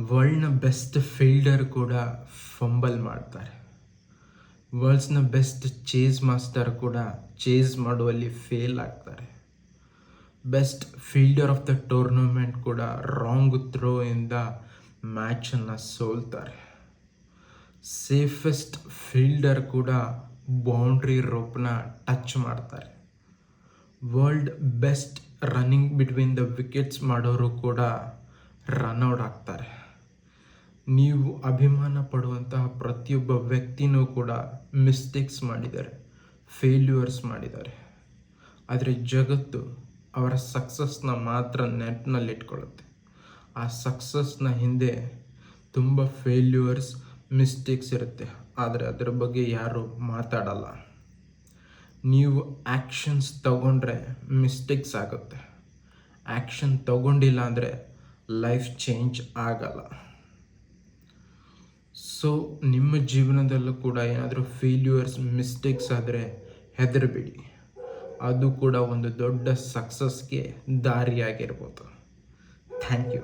ವರ್ಲ್ಡ್ನ best fielder ಕೂಡ fumble ಮಾಡ್ತಾರೆ. ವರ್ಲ್ಡ್ಸ್ನ best chase master ಕೂಡ ಚೇಸ್ ಮಾಡುವಲ್ಲಿ ಫೇಲ್ ಆಗ್ತಾರೆ. Best fielder of the tournament ಕೂಡ ರಾಂಗ್ ಥ್ರೋ ಇಂದ ಮ್ಯಾಚನ್ನು ಸೋಲ್ತಾರೆ. ಸೇಫೆಸ್ಟ್ ಫೀಲ್ಡರ್ ಕೂಡ ಬೌಂಡ್ರಿ ರೋಪ್ನ ಟಚ್ ಮಾಡ್ತಾರೆ. World best running between the wickets ಮಾಡೋರು ಕೂಡ ರನ್ಔಟ್ ಆಗ್ತಾರೆ. ನೀವು ಅಭಿಮಾನ ಪಡುವಂತಹ ಪ್ರತಿಯೊಬ್ಬ ವ್ಯಕ್ತಿನೂ ಕೂಡ ಮಿಸ್ಟೇಕ್ಸ್ ಮಾಡಿದ್ದಾರೆ, ಫೇಲ್ಯೂರ್ಸ್ ಮಾಡಿದ್ದಾರೆ. ಆದರೆ ಜಗತ್ತು ಅವರ ಸಕ್ಸಸ್ನ ಮಾತ್ರ ನೆನಪಿನಲ್ಲಿಟ್ಕೊಳ್ಳುತ್ತೆ. ಆ ಸಕ್ಸಸ್ನ ಹಿಂದೆ ತುಂಬ ಫೇಲ್ಯೂರ್ಸ್, ಮಿಸ್ಟೇಕ್ಸ್ ಇರುತ್ತೆ, ಆದರೆ ಅದರ ಬಗ್ಗೆ ಯಾರೂ ಮಾತಾಡಲ್ಲ. ನೀವು ಆ್ಯಕ್ಷನ್ಸ್ ತಗೊಂಡ್ರೆ ಮಿಸ್ಟೇಕ್ಸ್ ಆಗುತ್ತೆ. ಆ್ಯಕ್ಷನ್ ತಗೊಂಡಿಲ್ಲ ಅಂದರೆ ಲೈಫ್ ಚೇಂಜ್ ಆಗಲ್ಲ. ಸೊ ನಿಮ್ಮ ಜೀವನದಲ್ಲೂ ಕೂಡ ಏನಾದರೂ ಫೇಲ್ಯೂರ್ಸ್, ಮಿಸ್ಟೇಕ್ಸ್ ಆದರೆ ಹೆದರಬೇಡಿ. ಅದು ಕೂಡ ಒಂದು ದೊಡ್ಡ ಸಕ್ಸಸ್ಗೆ ದಾರಿಯಾಗಿರ್ಬೋದು. Thank you.